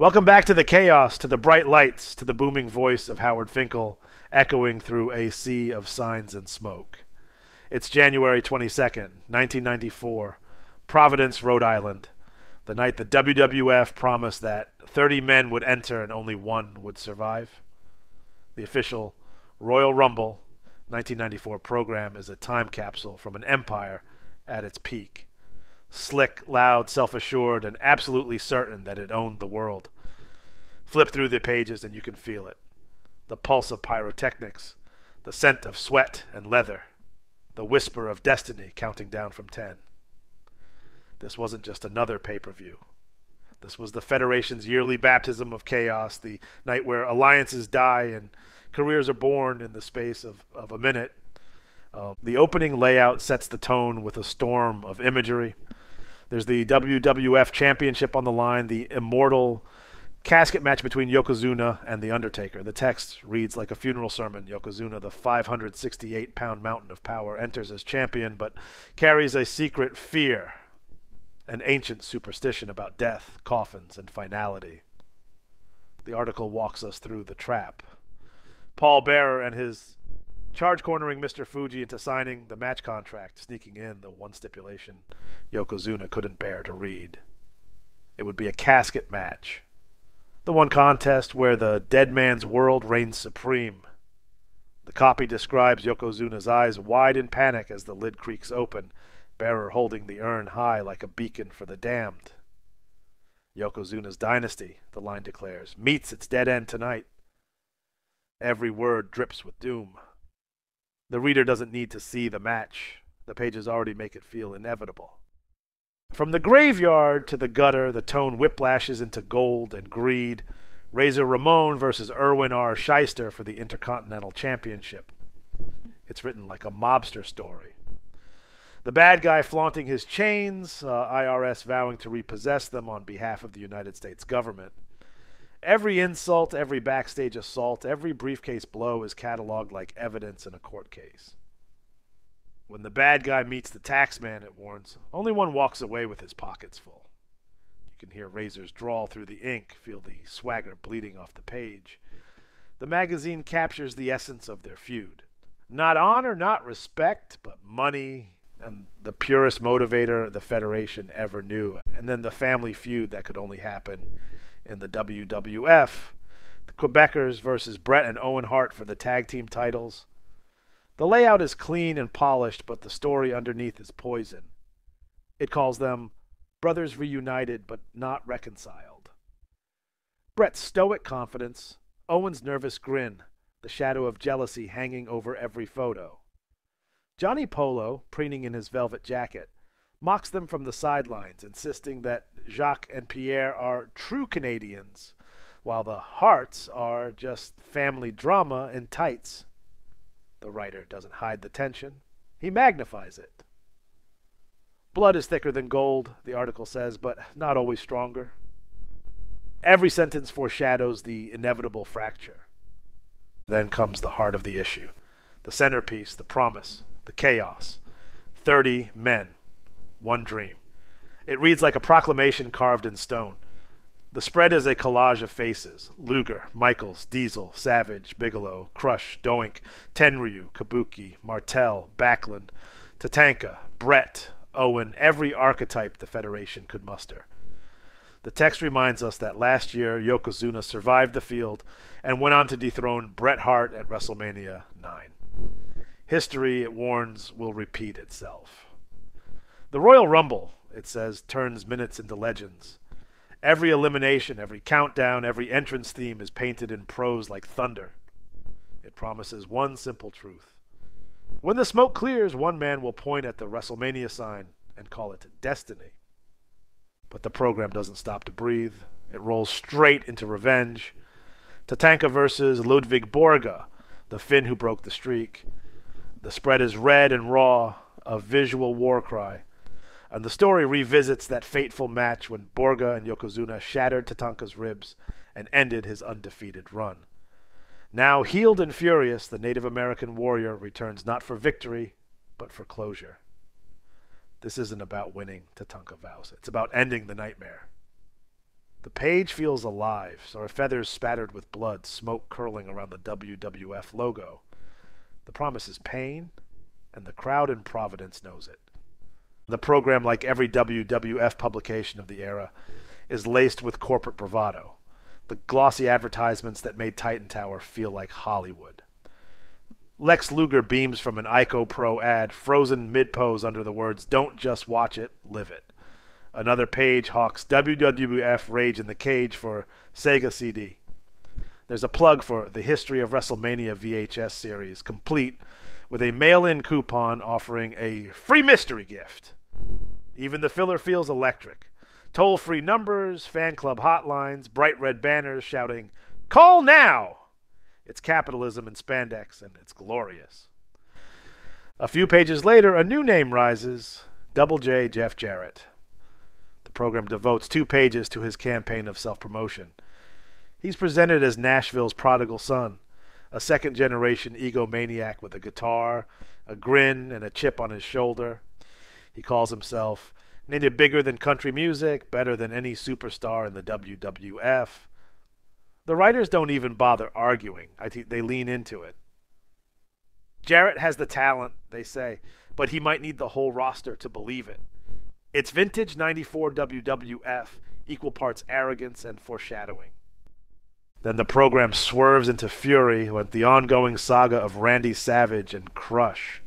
Welcome back to the chaos, to the bright lights, to the booming voice of Howard Finkel echoing through a sea of signs and smoke. It's January 22nd, 1994, Providence, Rhode Island, the night the WWF promised that 30 men would enter and only one would survive. The official Royal Rumble 1994 program is a time capsule from an empire at its peak. Slick, loud, self-assured, and absolutely certain that it owned the world. Flip through the pages and you can feel it. The pulse of pyrotechnics, the scent of sweat and leather, the whisper of destiny counting down from 10. This wasn't just another pay-per-view. This was the Federation's yearly baptism of chaos, the night where alliances die and careers are born in the space of a minute. The opening layout sets the tone with a storm of imagery. There's the WWF Championship on the line, the immortal casket match between Yokozuna and The Undertaker. The text reads like a funeral sermon. Yokozuna, the 568-pound mountain of power, enters as champion, but carries a secret fear, an ancient superstition about death, coffins, and finality. The article walks us through the trap. Paul Bearer and his charge-cornering Mr. Fuji into signing the match contract, sneaking in the one stipulation Yokozuna couldn't bear to read. It would be a casket match. The one contest where the dead man's world reigns supreme. The copy describes Yokozuna's eyes wide in panic as the lid creaks open, Bearer holding the urn high like a beacon for the damned. Yokozuna's dynasty, the line declares, meets its dead end tonight. Every word drips with doom. The reader doesn't need to see the match. The pages already make it feel inevitable. From the graveyard to the gutter, the tone whiplashes into gold and greed. Razor Ramon versus Erwin R. Shyster for the Intercontinental Championship. It's written like a mobster story. The bad guy flaunting his chains, IRS vowing to repossess them on behalf of the United States government. Every insult, every backstage assault, every briefcase blow is cataloged like evidence in a court case. When the bad guy meets the taxman, it warns, only one walks away with his pockets full. You can hear Razor's drawl through the ink, feel the swagger bleeding off the page. The magazine captures the essence of their feud. Not honor, not respect, but money, and the purest motivator the Federation ever knew. And then the family feud that could only happen in the WWF. The Quebecers versus Bret and Owen Hart for the tag team titles. The layout is clean and polished, but the story underneath is poison. It calls them brothers reunited but not reconciled. Bret's stoic confidence, Owen's nervous grin, the shadow of jealousy hanging over every photo. Johnny Polo, preening in his velvet jacket, mocks them from the sidelines, insisting that Jacques and Pierre are true Canadians, while the Harts are just family drama in tights. The writer doesn't hide the tension. He magnifies it. Blood is thicker than gold, the article says, but not always stronger. Every sentence foreshadows the inevitable fracture. Then comes the heart of the issue. The centerpiece, the promise, the chaos. 30 men. One dream. It reads like a proclamation carved in stone. The spread is a collage of faces. Luger, Michaels, Diesel, Savage, Bigelow, Crush, Doink, Tenryu, Kabuki, Martel, Backlund, Tatanka, Bret, Owen, every archetype the Federation could muster. The text reminds us that last year Yokozuna survived the field and went on to dethrone Bret Hart at WrestleMania 9. History, it warns, will repeat itself. The Royal Rumble, it says, turns minutes into legends. Every elimination, every countdown, every entrance theme is painted in prose like thunder. It promises one simple truth. When the smoke clears, one man will point at the WrestleMania sign and call it destiny. But the program doesn't stop to breathe. It rolls straight into revenge. Tatanka versus Ludwig Borga, the Finn who broke the streak. The spread is red and raw, a visual war cry. And the story revisits that fateful match when Borga and Yokozuna shattered Tatanka's ribs and ended his undefeated run. Now healed and furious, the Native American warrior returns not for victory, but for closure. This isn't about winning, Tatanka vows. It's about ending the nightmare. The page feels alive, so her feathers spattered with blood, smoke curling around the WWF logo. The promise is pain, and the crowd in Providence knows it. The program, like every WWF publication of the era, is laced with corporate bravado. The glossy advertisements that made Titan Tower feel like Hollywood. Lex Luger beams from an Ico Pro ad, frozen mid-pose under the words, "Don't just watch it, live it." Another page hawks WWF Rage in the Cage for Sega CD. There's a plug for the History of WrestleMania VHS series, complete with a mail-in coupon offering a free mystery gift. Even the filler feels electric. Toll-free numbers, fan club hotlines, bright red banners shouting, "Call now!" It's capitalism in spandex, and it's glorious. A few pages later, a new name rises, Double J Jeff Jarrett. The program devotes 2 pages to his campaign of self-promotion. He's presented as Nashville's prodigal son, a second-generation egomaniac with a guitar, a grin, and a chip on his shoulder. He calls himself "Neither bigger than country music, better than any superstar in the WWF." The writers don't even bother arguing. They lean into it. Jarrett has the talent, they say, but he might need the whole roster to believe it. It's vintage 94 WWF, equal parts arrogance and foreshadowing. Then the program swerves into fury with the ongoing saga of Randy Savage and Crush.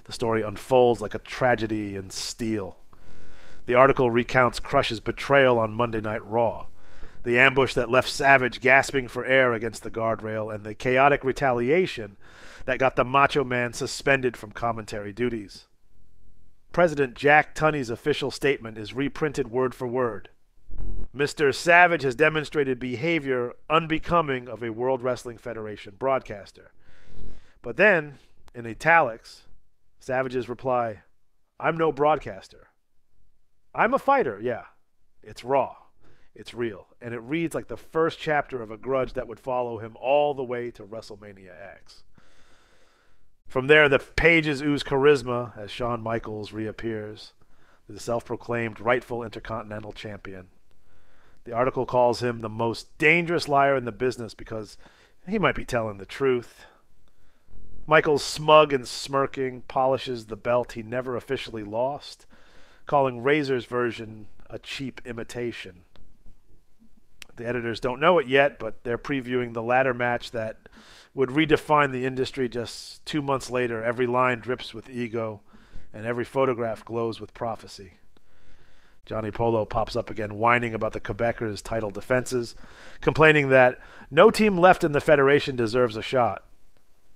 The story unfolds like a tragedy in steel. The article recounts Crush's betrayal on Monday Night Raw, the ambush that left Savage gasping for air against the guardrail, and the chaotic retaliation that got the Macho Man suspended from commentary duties. President Jack Tunney's official statement is reprinted word for word. Mr. Savage has demonstrated behavior unbecoming of a World Wrestling Federation broadcaster. But then, in italics, Savage's reply, "I'm no broadcaster. I'm a fighter, yeah. It's raw. It's real." And it reads like the first chapter of a grudge that would follow him all the way to WrestleMania X. From there, the pages ooze charisma as Shawn Michaels reappears, the self-proclaimed rightful Intercontinental Champion. The article calls him the most dangerous liar in the business because he might be telling the truth. Michaels, smug and smirking, polishes the belt he never officially lost, calling Razor's version a cheap imitation. The editors don't know it yet, but they're previewing the ladder match that would redefine the industry. Just 2 months later, every line drips with ego, and every photograph glows with prophecy. Johnny Polo pops up again, whining about the Quebecers' title defenses, complaining that no team left in the Federation deserves a shot.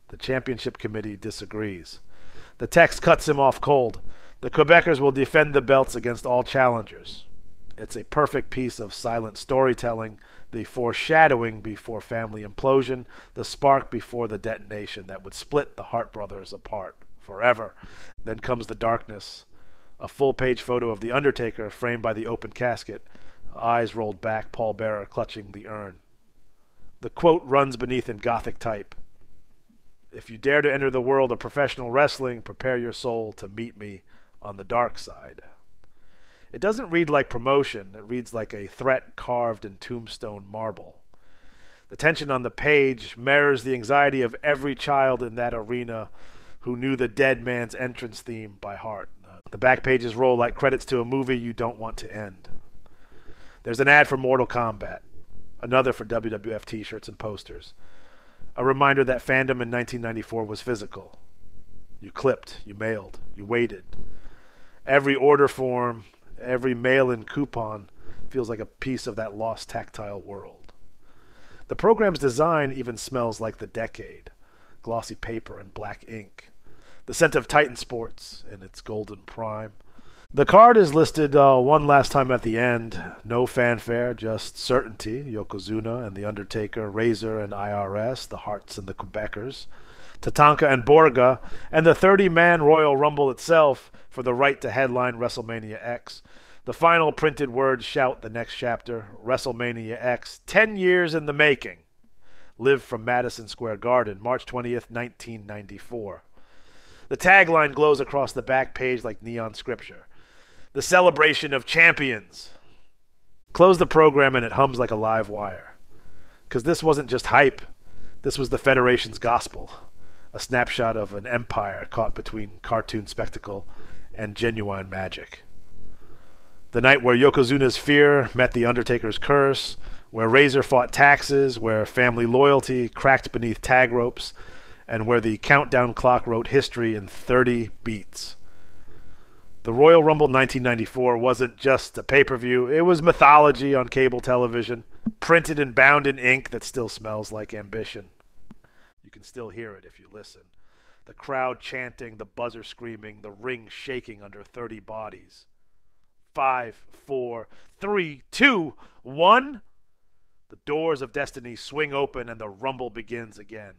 The championship committee disagrees. The text cuts him off cold. The Quebecers will defend the belts against all challengers. It's a perfect piece of silent storytelling, the foreshadowing before family implosion, the spark before the detonation that would split the Hart brothers apart forever. Then comes the darkness. A full-page photo of The Undertaker framed by the open casket, eyes rolled back, pallbearer clutching the urn. The quote runs beneath in Gothic type. "If you dare to enter the world of professional wrestling, prepare your soul to meet me on the dark side." It doesn't read like promotion. It reads like a threat carved in tombstone marble. The tension on the page mirrors the anxiety of every child in that arena who knew the dead man's entrance theme by heart. The back pages roll like credits to a movie you don't want to end. There's an ad for Mortal Kombat, another for WWF t-shirts and posters. A reminder that fandom in 1994 was physical. You clipped, you mailed, you waited. Every order form, every mail-in coupon feels like a piece of that lost tactile world. The program's design even smells like the decade. Glossy paper and black ink. The scent of Titan Sports in its golden prime. The card is listed one last time at the end. No fanfare, just certainty. Yokozuna and The Undertaker, Razor and IRS, the Harts and the Quebecers, Tatanka and Borga, and the 30-man Royal Rumble itself for the right to headline WrestleMania X. The final printed words shout the next chapter, WrestleMania X, 10 years in the making. Live from Madison Square Garden, March 20th, 1994. The tagline glows across the back page like neon scripture. The celebration of champions. Close the program and it hums like a live wire. Because this wasn't just hype. This was the Federation's gospel. A snapshot of an empire caught between cartoon spectacle and genuine magic. The night where Yokozuna's fear met the Undertaker's curse, where Razor fought taxes, where family loyalty cracked beneath tag ropes, and where the countdown clock wrote history in 30 beats. The Royal Rumble 1994 wasn't just a pay-per-view, it was mythology on cable television, printed and bound in ink that still smells like ambition. You can still hear it if you listen. The crowd chanting, the buzzer screaming, the ring shaking under 30 bodies. 5, 4, 3, 2, 1. The doors of destiny swing open and the rumble begins again.